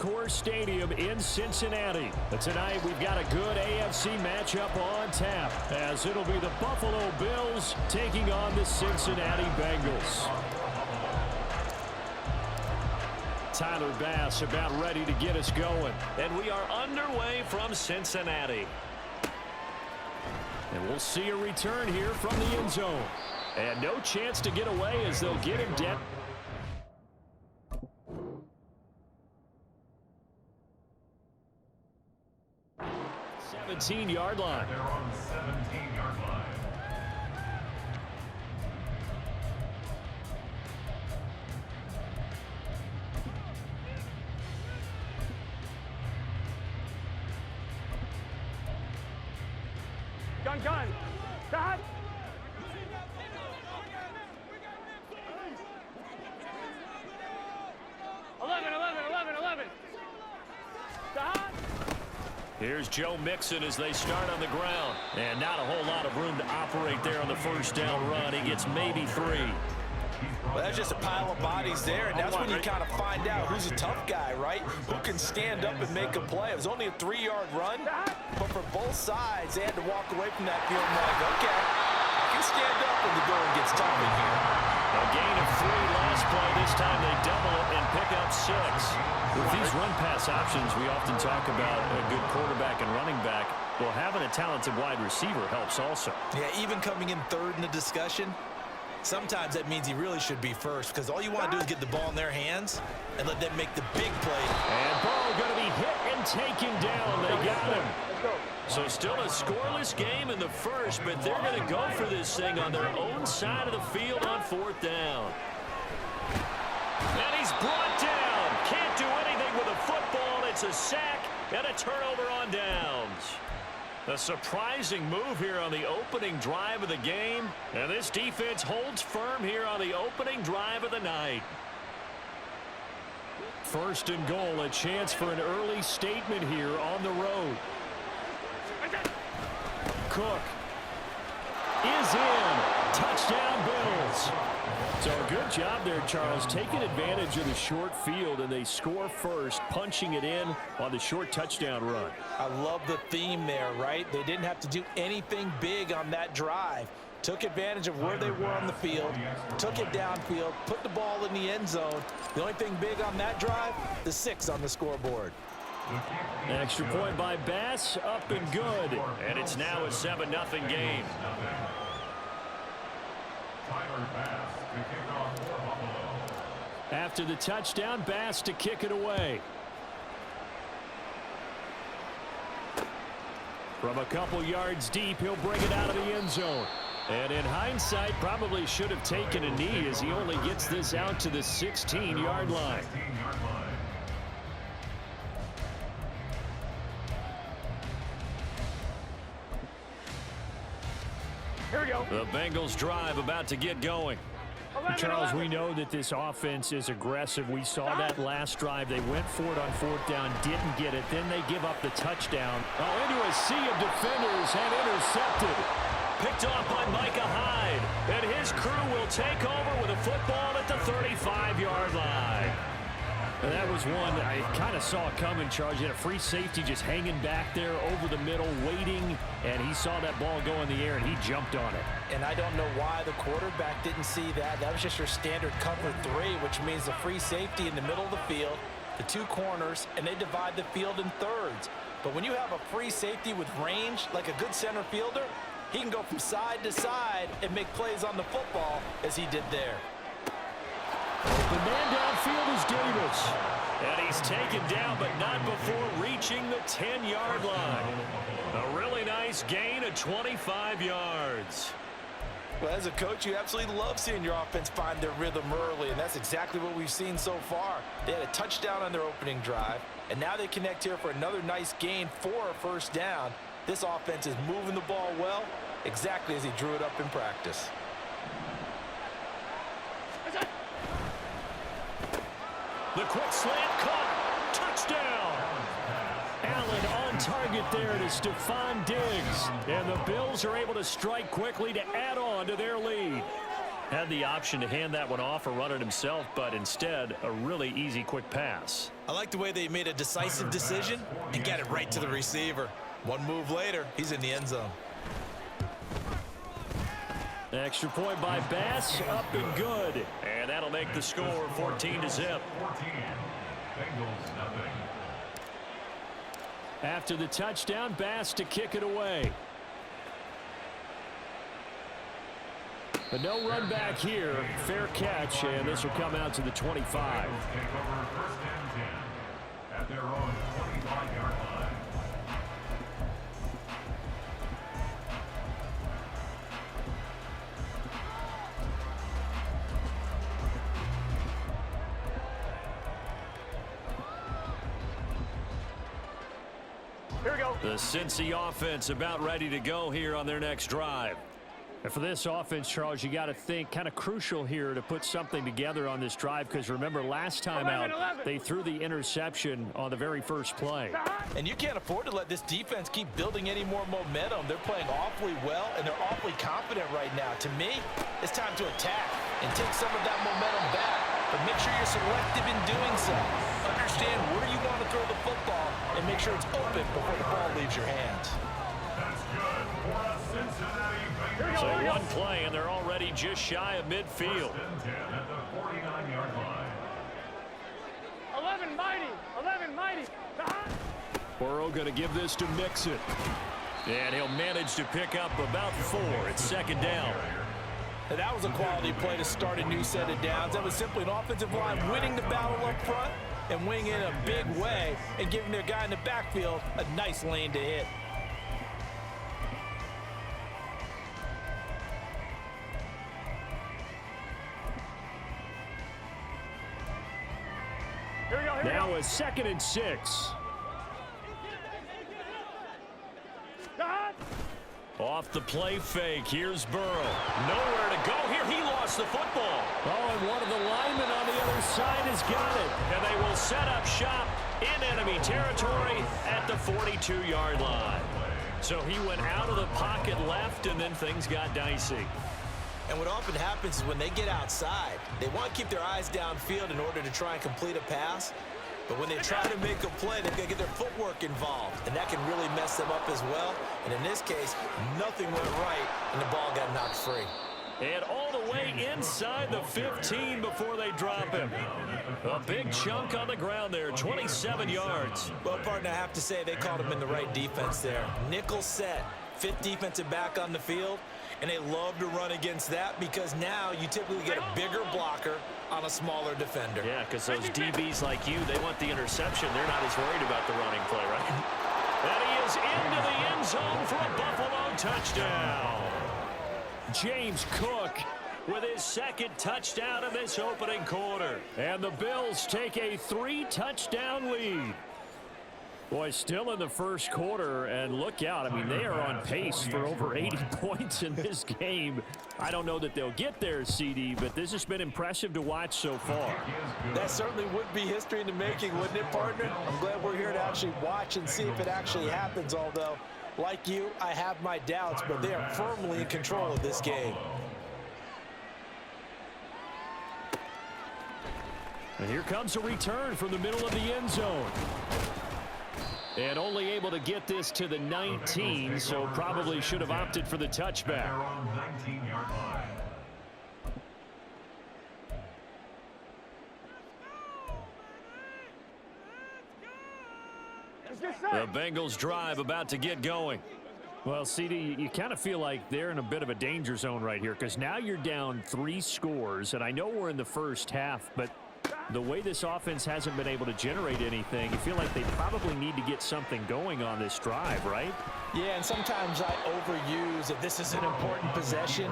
Concourse Stadium in Cincinnati. But tonight we've got a good AFC matchup on tap, as it'll be the Buffalo Bills taking on the Cincinnati Bengals. Tyler Bass about ready to get us going. And we are underway from Cincinnati. And we'll see a return here from the end zone. And no chance to get away as they'll get him down. 17-yard line. They're on the 17-yard line. Gun. Stop. 11. Stop. Here's Joe Mixon as they start on the ground. And not a whole lot of room to operate there on the first down run. He gets maybe 3. Well, that's just a pile of bodies there, and that's when you kind of find out who's a tough guy, right? Who can stand up and make a play. It was only a 3-yard run, but for both sides, they had to walk away from that field and like, okay, I can stand up when the going gets tough in here. A gain of 3 last play. This time they double it and pick up 6. With these run-pass options, we often talk about a good quarterback and running back. Well, having a talented wide receiver helps also. Yeah, even coming in third in the discussion, sometimes that means he really should be first, because all you want to do is get the ball in their hands and let them make the big play. And ball going to be hit and taken down. They got him. So still a scoreless game in the first, but they're going to go for this thing on their own side of the field on 4th down. And he's brought down. Can't do anything with a football. It's a sack and a turnover on downs. A surprising move here on the opening drive of the game. And this defense holds firm here on the opening drive of the night. 1st and goal, a chance for an early statement here on the road. Cook is in. Touchdown, Bills. So a good job there, Charles, taking advantage of the short field, and they score first, punching it in on the short touchdown run. I love the theme there, right? They didn't have to do anything big on that drive. Took advantage of where they were on the field, took it downfield, put the ball in the end zone. The only thing big on that drive, the 6 on the scoreboard. Extra point by Bass, up and good. And it's now a 7-0 game. Tyler Bass to kick off for Buffalo. After the touchdown, Bass to kick it away. From a couple yards deep, he'll bring it out of the end zone. And in hindsight, probably should have taken a knee as he only gets this out to the 16-yard line. Here we go. The Bengals drive about to get going. Charles, we know that this offense is aggressive. We saw that last drive. They went for it on 4th down, didn't get it. Then they give up the touchdown. Oh, into a sea of defenders and intercepted. Picked off by Micah Hyde. And his crew will take over with a football at the 35-yard line. And that was one I kind of saw coming, Charles. He had a free safety just hanging back there over the middle, waiting, and he saw that ball go in the air, and he jumped on it. And I don't know why the quarterback didn't see that. That was just your standard cover 3, which means the free safety in the middle of the field, the 2 corners, and they divide the field in thirds. But when you have a free safety with range, like a good center fielder, he can go from side to side and make plays on the football as he did there. The man downfield is Davis. And he's taken down, but not before reaching the 10-yard line. A really nice gain of 25 yards. Well, as a coach, you absolutely love seeing your offense find their rhythm early, and that's exactly what we've seen so far. They had a touchdown on their opening drive, and now they connect here for another nice gain for a 1st down. This offense is moving the ball well, exactly as he drew it up in practice. The quick slant caught. Touchdown. Allen on target there to Stephon Diggs. And the Bills are able to strike quickly to add on to their lead. Had the option to hand that one off or run it himself, but instead, a really easy, quick pass. I like the way they made a decisive decision and got it right to the receiver. One move later, he's in the end zone. Extra point by Bass, up and good. And that'll make the score 14-0. 14. Bengals nothing. After the touchdown, Bass to kick it away. But no run back here. Fair catch, and this will come out to the 25. Take over first and 10 at their own 25-yard line. Here we go. The Cincy offense about ready to go here on their next drive. And for this offense, Charles, you got to think kind of crucial here to put something together on this drive, because remember last time 11. they threw the interception on the very first play. And you can't afford to let this defense keep building any more momentum. They're playing awfully well, and they're awfully confident right now. To me, it's time to attack and take some of that momentum back. But make sure you're selective in doing so. Understand where you want to throw the football and make sure it's open before the ball leaves your hands. That's good for a Cincinnati Bengals. So one play, and they're already just shy of midfield. First and 10 at the 49-yard line. 11 mighty. 11 mighty. Burrow going to give this to Mixon. And he'll manage to pick up about 4. It's second down. And that was a quality play to start a new set of downs. That was simply an offensive line winning the battle up front and winning in a big way and giving their guy in the backfield a nice lane to hit. Here we go. Here Now we go. a 2nd and 6. Off the play fake, here's Burrow. Nowhere to go here. He lost the football. Oh, and one of the linemen on the other side has got it. And they will set up shop in enemy territory at the 42-yard line. So he went out of the pocket left, and then things got dicey. And what often happens is when they get outside, they want to keep their eyes downfield in order to try and complete a pass. But when they try to make a play, they've got to get their footwork involved, and that can really mess them up as well. And in this case, nothing went right, and the ball got knocked free. And all the way inside the 15 before they drop him. A big chunk on the ground there, 27 yards. Well, partner, I have to say they called him in the right defense there. Nickel set, 5th defensive back on the field, and they love to run against that because now you typically get a bigger blocker on a smaller defender. Yeah, because those DBs like you, they want the interception. They're not as worried about the running play, right? And he is into the end zone for a Buffalo touchdown. James Cook With his 2nd touchdown in this opening quarter. And the Bills take a 3-touchdown lead. Boy, still in the first quarter, and look out. I mean, they are on pace for over 80 points in this game. I don't know that they'll get there, CD, but this has been impressive to watch so far. That certainly would be history in the making, wouldn't it, partner? I'm glad we're here to actually watch and see if it actually happens, although, like you, I have my doubts, but they are firmly in control of this game. And here comes a return from the middle of the end zone. And only able to get this to the 19, so probably should have opted for the touchback. The Bengals drive about to get going. Well, CD, you kind of feel like they're in a bit of a danger zone right here, because now you're down 3 scores, and I know we're in the first half, but the way this offense hasn't been able to generate anything, you feel like they probably need to get something going on this drive, right? Yeah, and sometimes I overuse that this is an important possession,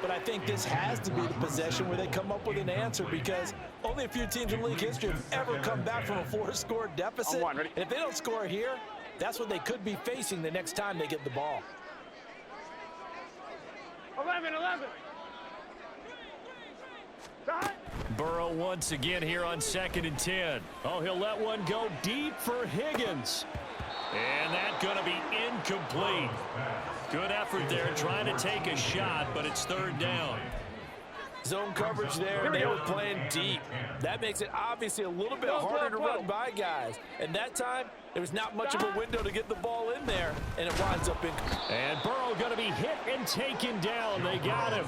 but I think this has to be the possession where they come up with an answer, because only a few teams in league history have ever come back from a 4-score deficit. And if they don't score here, that's what they could be facing the next time they get the ball. 11. Burrow once again here on 2nd and 10. Oh, he'll let one go deep for Higgins. And that's going to be incomplete. Good effort there trying to take a shot, but it's 3rd down. Zone coverage there, and they were playing deep. That makes it obviously a little bit harder to run by guys. And that time, there was not much of a window to get the ball in there, and it winds up in. And Burrow going to be hit and taken down. They got him.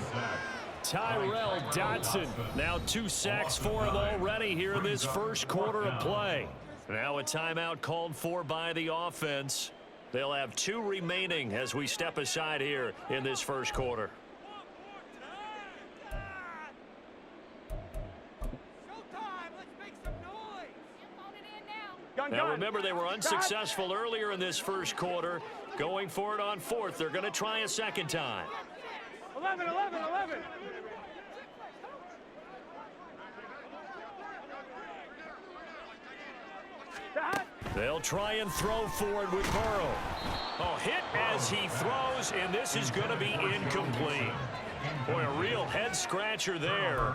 Tyrell Dodson. Now 2 sacks for him already here in this first quarter of play. Now a timeout called for by the offense. They'll have 2 remaining as we step aside here in this first quarter. Now remember, they were unsuccessful earlier in this first quarter. Going for it on 4th. They're going to try a second time. 11. They'll try and throw for it with Burrow. Oh, hit as he throws, and this is going to be incomplete. Boy, a real head scratcher there.